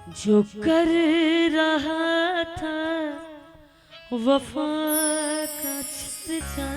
जो कर रहा था वफा का चर्चा।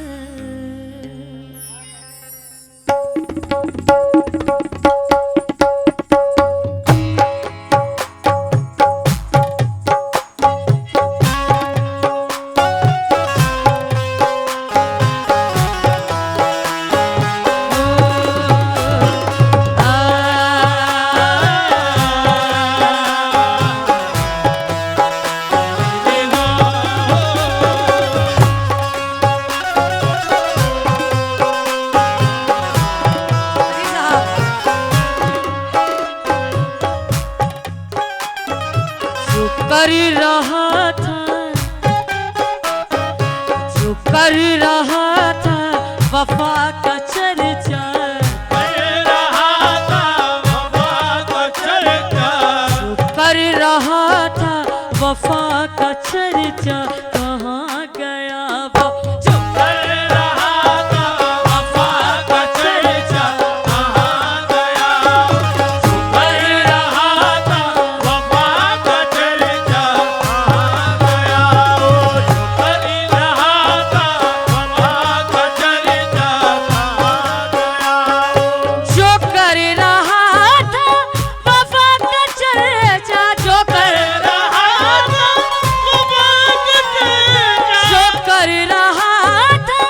कर रहा था जो कर रहा था वफा का चर्चा, कर रहा था वफा का चर्चा, जो कर रहा था वफा का चर्चा, कहाँ गया वो जो कर रहा था वफा का चर्चा, कहाँ गया जो कर रहा था वफा का चर्चा, कहाँ गया जो कर रहा था वफा का चर्चा, कहाँ गया जो कर रहा था वफा का चर्चा, जो कर रहा था वफा का चर्चा, जो कर रहा था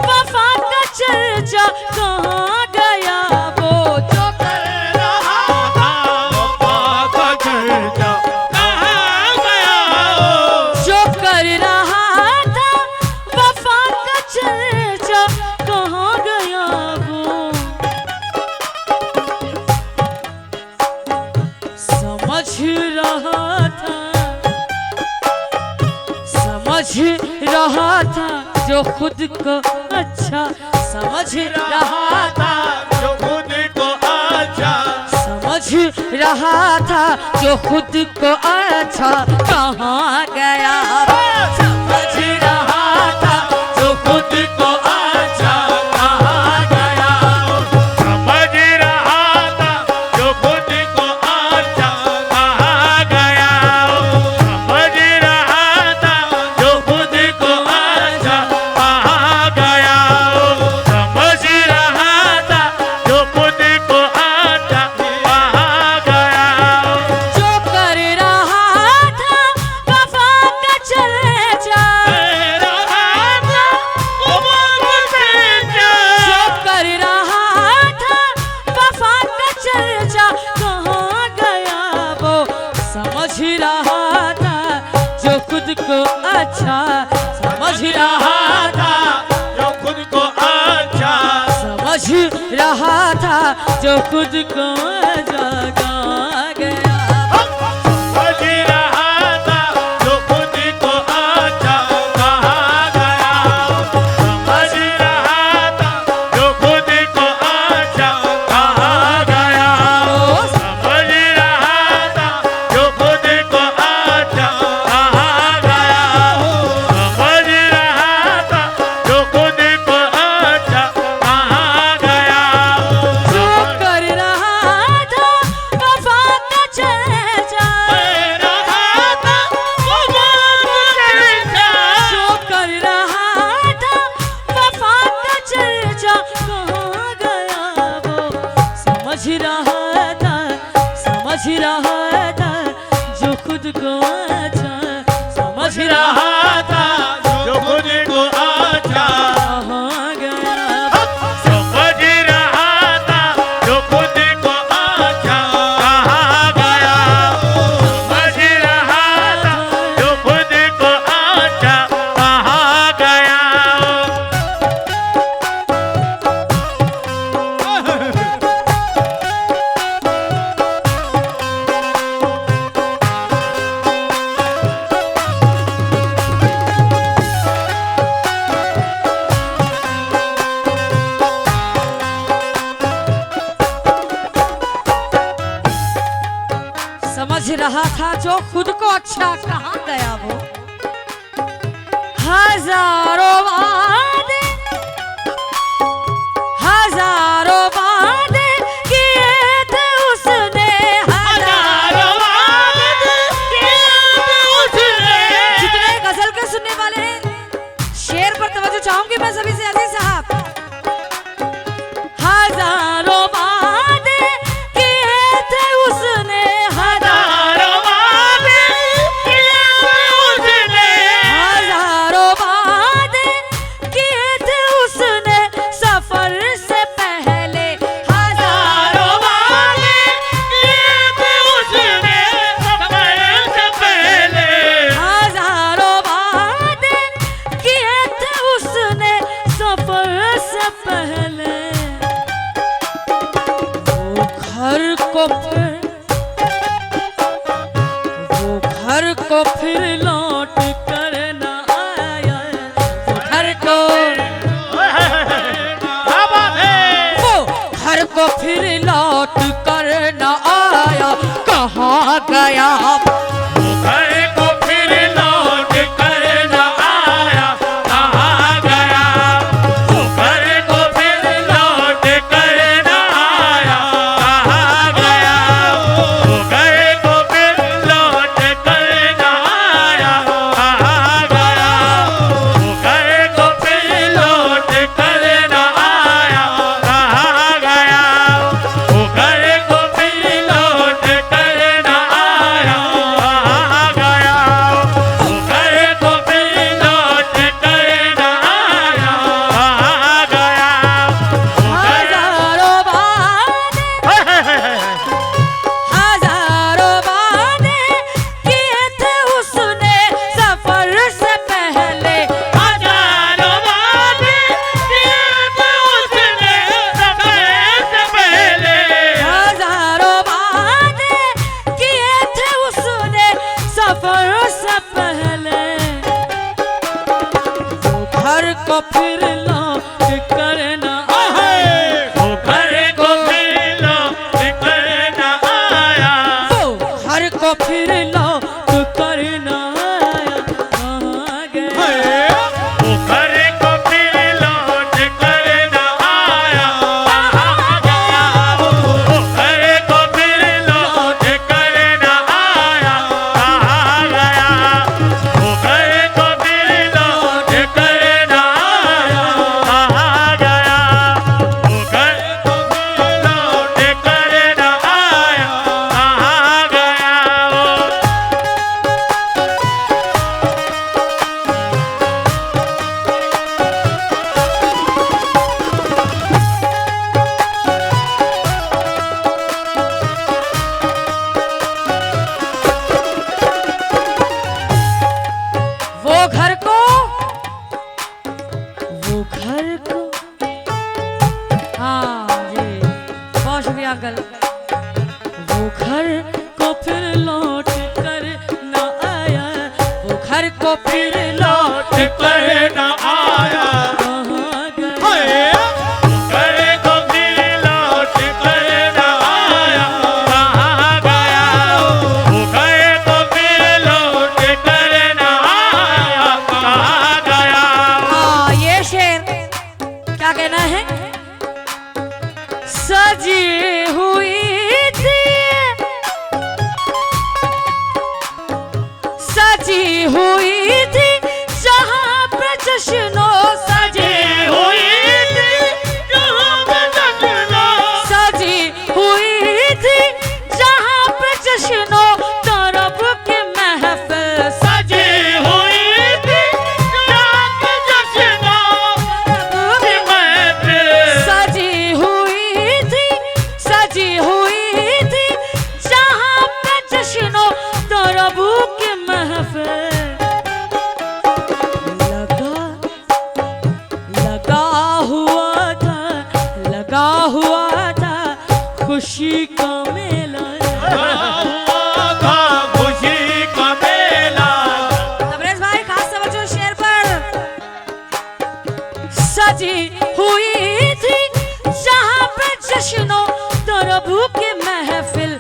वफा का चर्चा, कहाँ गया वो जो कर रहा था वफा का चर्चा, कहाँ गया जो कर रहा था वफा का चर्चा, कहाँ गया वो। समझ रहा था जो खुद को अच्छा समझ रहा था, जो खुद को अच्छा समझ रहा था जो खुद को अच्छा, कहाँ गया वो। समझ रहा था जो खुद को अच्छा, कहाँ गया समझ रहा था जो खुद को अच्छा, कहाँ गया समझ रहा था जो खुद को अच्छा, कहाँ गया समझ रहा था जो खुद को अच्छा, कहाँ गया जो कर रहा था वफा का चर्चा, जो कर रहा था वफा का चर्चा, कहाँ गया वो। समझ रहा था जो खुद को अच्छा समझ रहा था, जो खुद को अच्छा समझ रहा था जो खुद को अच्छा, कहाँ गया समझ रहा था जो खुद को अच्छा, कहाँ गया समझ रहा था जो खुद को अच्छा, कहाँ गया समझ रहा था जो खुद को अच्छा, कहाँ गया समझ रहा था जो खुद को अच्छा, कहाँ गया जो कर रहा था वफा का चर्चा, जो कर रहा था वफा का चर्चा, कहाँ गया वो। समझ रहा था जो खुद को अच्छा समझ रहा था, जो खुद को अच्छा कहाँ गया समझ रहा था जो खुद को अच्छा, कहाँ गया समझ रहा था जो खुद को अच्छा, कहाँ गया समझ रहा था जो खुद को अच्छा, कहाँ गया वो। हजारों वादे किए थे उसने, हजारों वादे को फिर लौट कर न आया, वो घर को, क्या बात है? वो घर को फिर लौट कर न आया, कहाँ गया घर को फिर लौट कर न आया, कहाँ गया? घर को फिर लौट कर न आया, कहाँ गया? घर को फिर लौट कर न आया, कहाँ गया? घर को फिर लौट कर न आया, कहाँ गया? घर को फिर लौट कर न आया, कहाँ गया? घर को फिर लौट कर न आया, कहाँ गया? हजारों बाने किए थे उसने सफर से पहले, हजारों वादे किए थे उसने सफर से पहले, हजारों बाने किए थे उसने सफर से पहले, वो घर को फिर लौट कर न आया, वो घर को फिर लौट कर न आया, वो घर को फिर लौट कर न आया, कहाँ गया वो घर को फिर लौट कर न आया, कहाँ गया? वो घर को फिर लौट कर न आया, कहाँ गया? वो घर को फिर लौट कर न आया, कहाँ गया? वो घर को फिर लौट कर न आया, कहाँ गया? वो घर को, वो घर को, हाँ जी, बहुत शुक्रिया अंकल। वो घर को फिर लौट कर न आया, वो घर को फिर लौट कर न आया, कहाँ गया घर को फिर लौट कर न आया, कहाँ गया? वो घर को फिर लौट कर न आया, कहाँ गया? हाँ, ये शेर क्या कहना है? सजी हुई थी, सजी हुई थी जहाँ पे जश्नो सजे हुई थी जहाँ पे जश्नो, सजी हुई थी जहाँ पे जश्नो तरब के महफिल सजी हुई थी जहाँ पे जश्नो की महफिल, सजी हुई थी, सजी हुई थी जहाँ पे जश्नो तरब के महफिल, लगा हुआ था खुशी का मेला, हुआ था खुशी का मेला, तबरेज भाई खास तवज्जो शेर पर। सजी हुई थी जहाँ पे जश्नो तरबू की महफिल,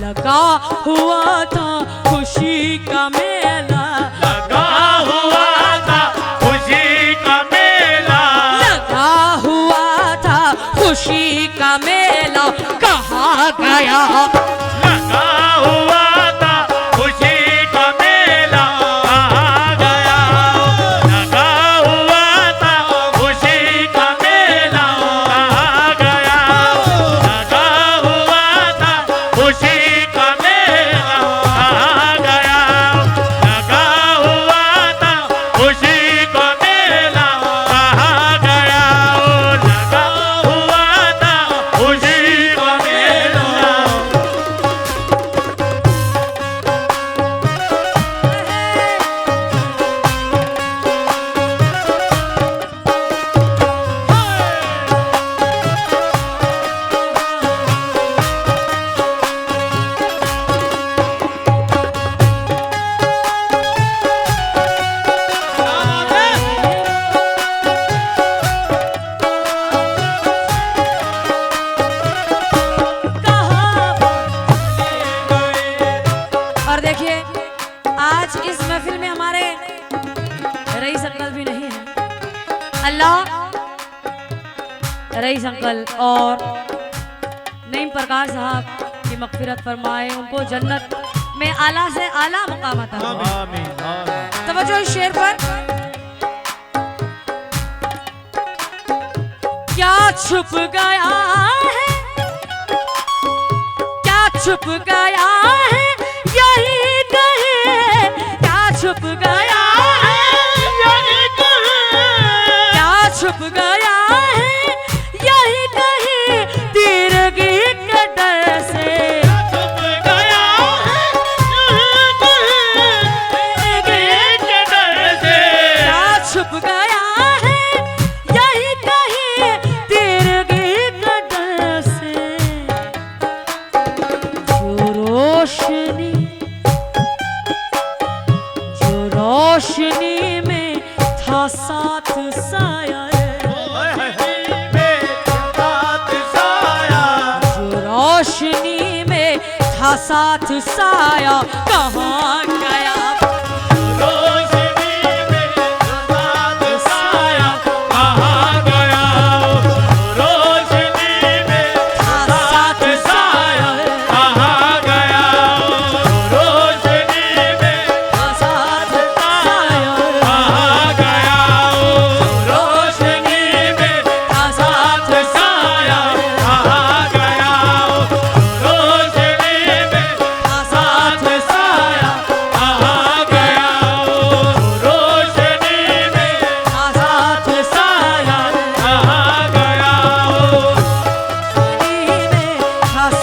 लगा हुआ था खुशी का मेला, लगा हुआ था खुशी का मेला, लगा हुआ था खुशी का मेला, कहाँ गया लगा हुआ था खुशी का मेला, कहाँ गया? लगा हुआ था खुशी का मेला, कहाँ गया? लगा हुआ था खुशी का मेला, कहाँ गया? रईस अंकल और नईम प्रकाश साहब की मगफिरत फरमाए, उनको जन्नत में आला से आला मुकाम अता फरमाए। आमीन। तवज्जो इस शेर पर। क्या छुप गया है, क्या छुप गया है यही कहे, क्या छुप गया है यही कहे, क्या छुप गया है यही कहे तीरगी के डर से, छुप गया है तीरगी के डर से, क्या छुप गया है यही कहे तीरगी के डर से, जो रोशनी में था साथ साया जो रोशनी में था साथ साया कहाँ गया, रोशनी में साथ साया कहाँ गया, रोशनी में साथ साया कहाँ गया, रोशनी में साथ साया कहाँ गया, रोशनी में साथ साया कहाँ गया, रोशनी में साथ साया कहाँ गया, रोशनी में साथ साया कहाँ गया,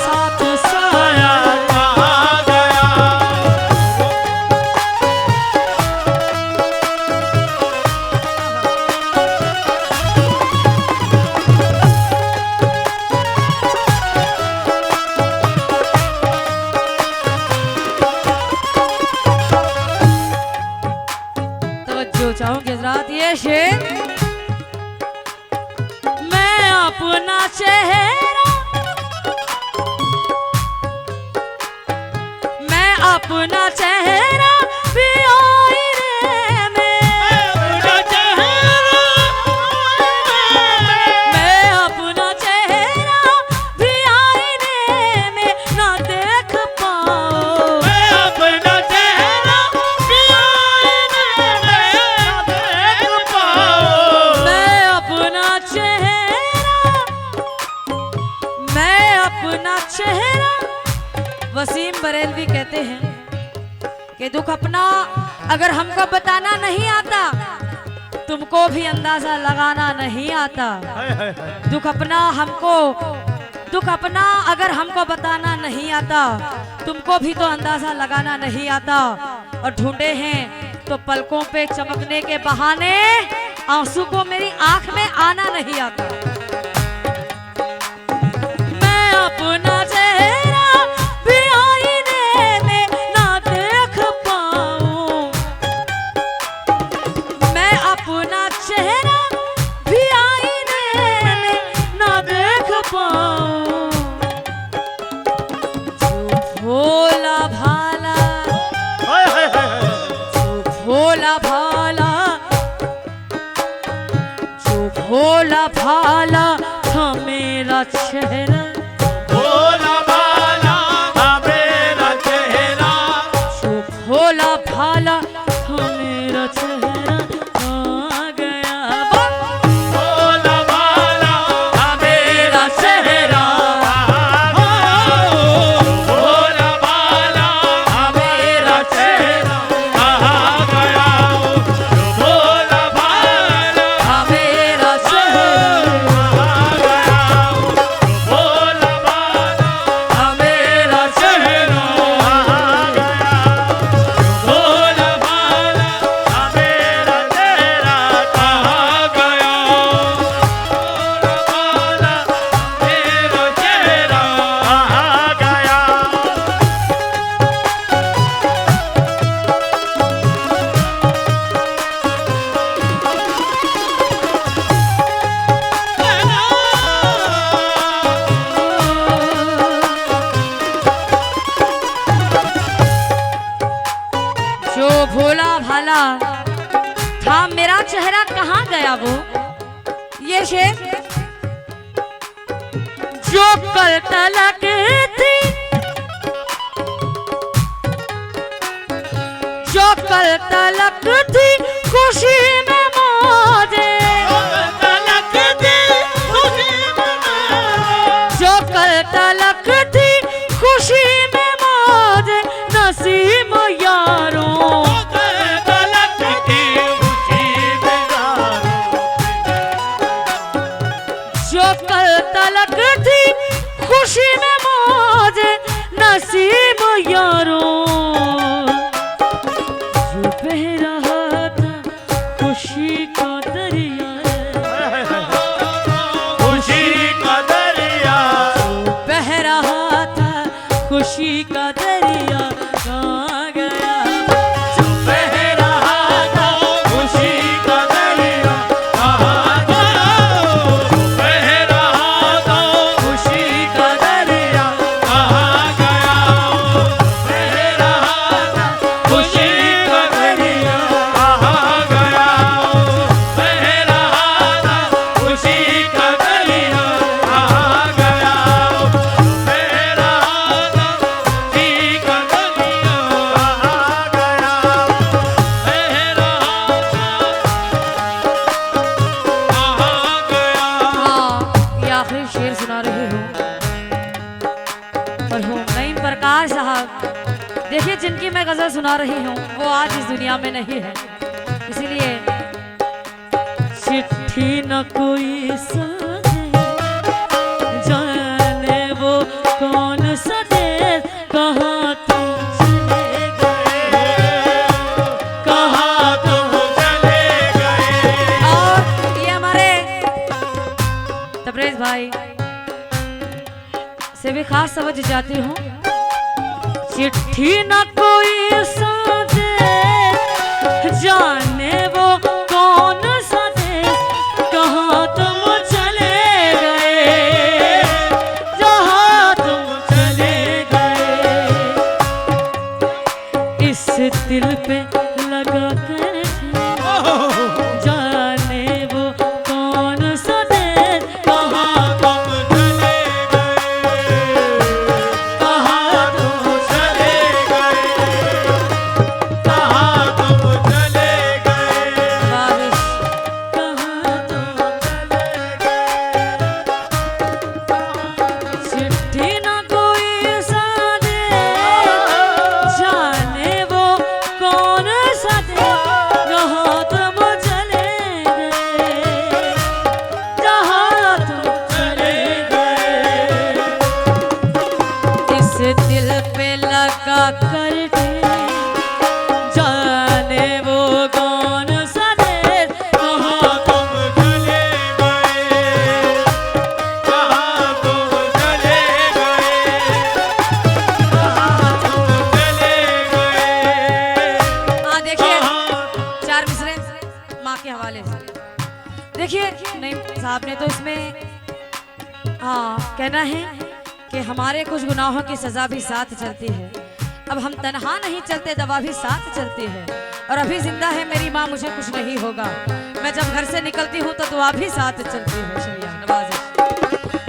साथ साया कहाँ गया। तवज्जो चाहूंगी हजरात, ये शेर मैं अपना चेहरा, मैं अपना चेहरा भी आईने में, अपना चेहरा मैं अपना चेहरा भी आईने में ना देख पाऊं, मैं अपना चेहरा भी आईने में देख पाऊं, मैं अपना चेहरा वसीम बरेलवी कहते हैं कि दुख अपना अगर हमको बताना नहीं आता, तुमको भी अंदाजा लगाना नहीं आता, दुख अपना अगर हमको बताना नहीं आता, तुमको भी तो अंदाजा लगाना नहीं आता, और ढूंढे हैं तो पलकों पे चमकने के बहाने आंसू को मेरी आंख में आना नहीं आता, मैं अपना चेहरा भी आईने में ना देख पाऊं, मैं अपना चेहरा भी आईने में ना देख पाऊं, जो भोला भाला, जो भोला भाला, जो भोला भाला था मेरा चेहरा, भोला भाला था मेरा चेहरा, जो भोला भाला था मेरा चेहरा आ गया, भोला भाला था मेरा चेहरा, भोला भाला था मेरा चेहरा कहाँ गया, भोला भाला था मेरा चेहरा, कहाँ गया, भोला भाला था मेरा चेहरा, कहाँ गया, भोला भाला था मेरा चेहरा कहाँ गया, भोला भाला मेरा चेहरा कहाँ गया। जो भोला भाला था मेरा चेहरा कहाँ गया वो, ये शेर जो कल तलक थी, जो कल तलक थी खुशी में मौजे, जो कल तलक थी खुशी में मौजे, नसीब यारों जो कल तलक थी खुशी में मौजे, नसीब यारों जो बह रहा था खुशी का दरिया, खुशी का दरिया, जो बह रहा था खुशी का दरिया कहाँ गया, जो बह रहा था खुशी का दरिया कहाँ गया, जो बह रहा था खुशी का दरिया कहाँ गया, बह रहा था खुशी का दरिया कहाँ गया, बह रहा था खुशी का दरिया कहाँ गया, बह रहा था खुशी का दरिया कहाँ गया, बह रहा था कहाँ गया। हाँ, ये आखिरी शेर सुना रही हूँ मरहूम नईम प्रकाश साहब। देखिए जिनकी मैं गजल सुना रही हूँ वो आज इस दुनिया में नहीं है, इसीलिए चिट्ठी न कोई सजे, जाने वो कौन सा देश, कहाँ तुम चले गए, कहाँ तुम चले गए। और ये हमारे तबरेज भाई से भी खास समझ जाती हूँ। चिट्ठी न कोई सजे, जाने वो कौन सा देश, कहाँ तुम चले गए, जहाँ तुम चले गए, इस दिल पे लगा कर जाने वो कौन सा देश, कहाँ तुम चले गए, कहाँ तुम चले गए, कहाँ तुम चले गए, बारिश, कहाँ तुम चिट्ठी न कोई सादे, जाने वो कौन सा देश, जहाँ तुम चले गए, जहाँ तुम चले गए, इस दिल पे लगा कर जाने वो कौन सा देश, कहाँ तुम चले गए, कहाँ तुम चले गए, कहाँ तुम चले गए। हाँ देखिए चार मिसरे माँ के हवाले से देखिए नहीं साहब ने तो इसमें हाँ कहना है कि हमारे कुछ गुनाहों की सजा भी साथ चलती है, अब हम तन्हा नहीं चलते, दवा भी साथ चलती है, और अभी जिंदा है मेरी माँ, मुझे कुछ नहीं होगा, मैं जब घर से निकलती हूँ तो दुआ भी साथ चलती है। शुक्रिया नवाजिश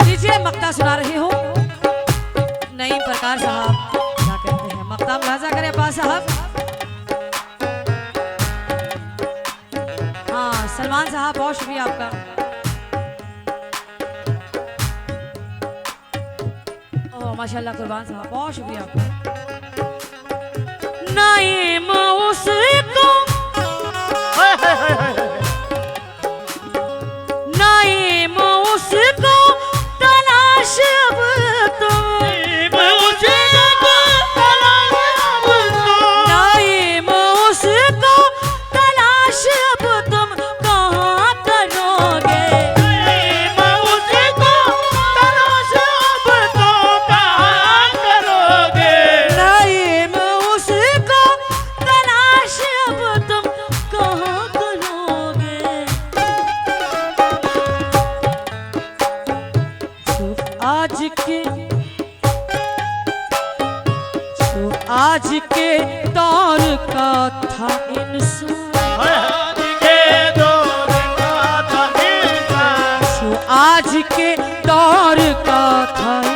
दीजिए, मक्ता सुना रही हूँ नईम प्रकाश साहब क्या कहते हैं, मक्ता मुलाजा करें अब्बास साहब। हाँ सलमान साहब बहुत शुक्रिया आपका। ओह माशाल्लाह कुर्बान साहब बहुत शुक्रिया आपका। नईम उसको नईम उसको तलाश अब तुम, नईम उसको तलाश अब तुम कहाँ करोगे, नईम उसको तलाश अब तुम कहाँ करोगे, नईम उसको तलाश अब तुम कहाँ करोगे, जो आज के दौर का था इंसान, आज के दौर का था इंसान, जो आज के दौर का था